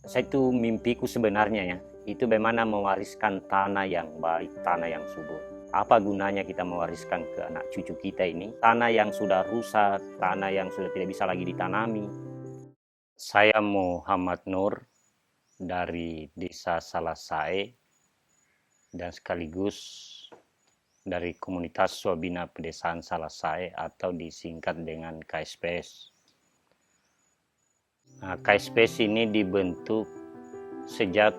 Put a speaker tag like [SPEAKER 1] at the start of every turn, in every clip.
[SPEAKER 1] Saya itu mimpiku sebenarnya ya, itu bagaimana mewariskan tanah yang baik, tanah yang subur. Apa gunanya kita mewariskan ke anak cucu kita ini? Tanah yang sudah rusak, tanah yang sudah tidak bisa lagi ditanami. Saya Muhammad Nur dari Desa Salasae dan sekaligus dari komunitas Swabina Pedesaan Salasae atau disingkat dengan KSPS. Nah, KSPS ini dibentuk sejak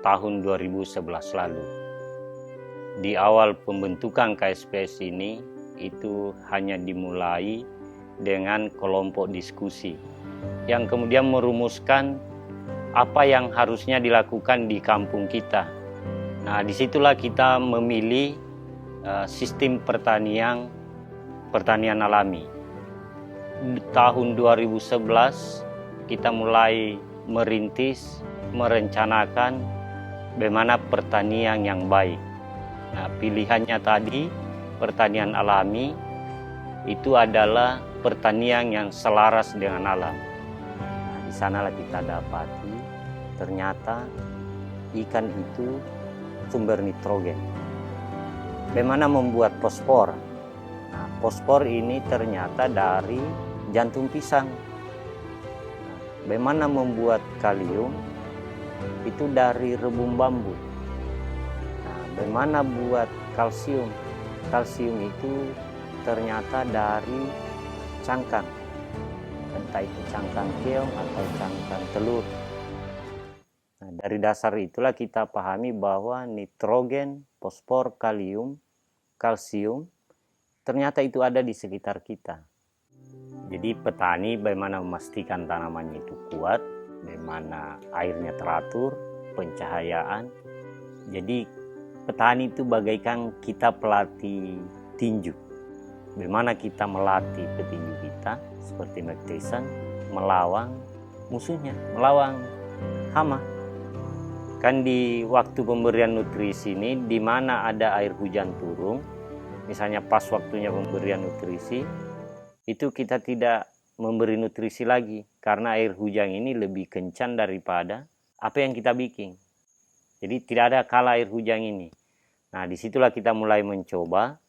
[SPEAKER 1] tahun 2011 lalu. Di awal pembentukan KSPS ini itu hanya dimulai dengan kelompok diskusi yang kemudian merumuskan apa yang harusnya dilakukan di kampung kita. Nah, disitulah kita memilih sistem pertanian alami. Tahun 2011 kita mulai merintis, merencanakan bagaimana pertanian yang baik. Nah, pilihannya tadi pertanian alami itu adalah pertanian yang selaras dengan alam. Nah, di sanalah kita dapati ternyata ikan itu sumber nitrogen. Bagaimana membuat fosfor? Nah, fosfor ini ternyata dari jantung pisang. Bagaimana membuat kalium? Itu dari rebung bambu. Nah, bagaimana buat kalsium? Kalsium itu ternyata dari cangkang. Entah itu cangkang keong atau cangkang telur. Nah, dari dasar itulah kita pahami bahwa nitrogen, fosfor, kalium, kalsium ternyata itu ada di sekitar kita. Jadi petani bagaimana memastikan tanamannya itu kuat, bagaimana airnya teratur, pencahayaan. Jadi petani itu bagaikan kita pelatih tinju. Bagaimana kita melatih petinju kita seperti Mike Tyson melawan musuhnya, melawan hama. Kan di waktu pemberian nutrisi ini, di mana ada air hujan turun, misalnya pas waktunya pemberian nutrisi, itu kita tidak memberi nutrisi lagi karena air hujan ini lebih kencang daripada apa yang kita bikin. Jadi tidak ada kalah air hujan ini. Nah, disitulah kita mulai mencoba.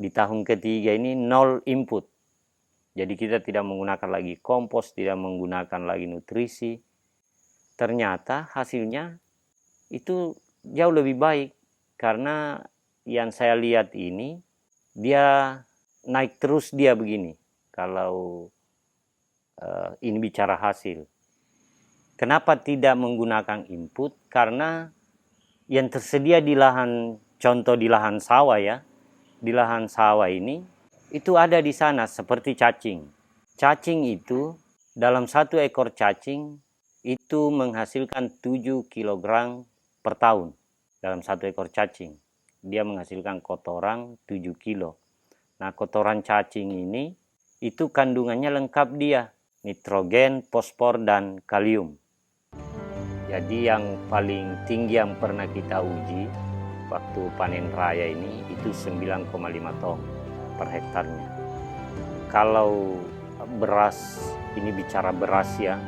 [SPEAKER 1] Di tahun ketiga ini 0 input. Jadi kita tidak menggunakan lagi kompos, tidak menggunakan lagi nutrisi. Ternyata hasilnya itu jauh lebih baik karena yang saya lihat ini dia naik terus dia begini kalau ini bicara hasil. Kenapa tidak menggunakan input? Karena yang tersedia di lahan, contoh di lahan sawah ya, di lahan sawah ini itu ada di sana seperti cacing. Cacing itu dalam 1 ekor cacing itu menghasilkan 7 kg per tahun. Dalam 1 ekor cacing dia menghasilkan kotoran 7 kilo. Nah, kotoran cacing ini itu kandungannya lengkap dia, nitrogen, fosfor, dan kalium. Jadi yang paling tinggi yang pernah kita uji waktu panen raya ini itu 9,5 ton per hektarnya. Kalau beras, ini bicara beras ya,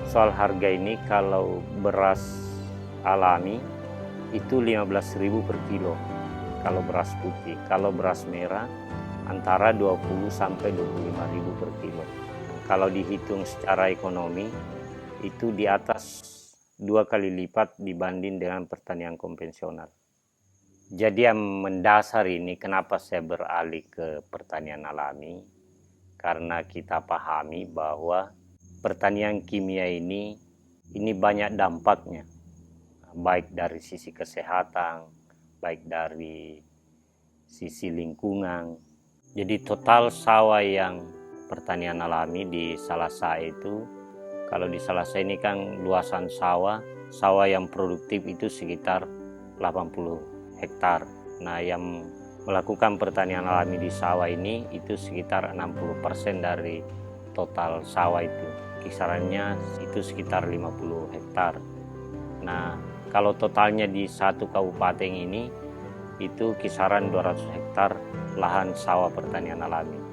[SPEAKER 1] soal harga ini kalau beras alami itu 15.000 per kilo kalau beras putih. Kalau beras merah antara 20 sampai 25.000 per kilo. Kalau dihitung secara ekonomi itu di atas 2 kali lipat dibanding dengan pertanian konvensional. Jadi yang mendasar ini kenapa saya beralih ke pertanian alami? Karena kita pahami bahwa pertanian kimia ini banyak dampaknya. Baik dari sisi kesehatan, baik dari sisi lingkungan. Jadi total sawah yang pertanian alami di Salasae itu, kalau di Salasae ini kan luasan sawah yang produktif itu sekitar 80 hektar. Nah, yang melakukan pertanian alami di sawah ini itu sekitar 60% dari total sawah itu. Kisarannya itu sekitar 50 hektar. Nah, kalau totalnya di satu kabupaten ini itu kisaran 200 hektar lahan sawah pertanian alami.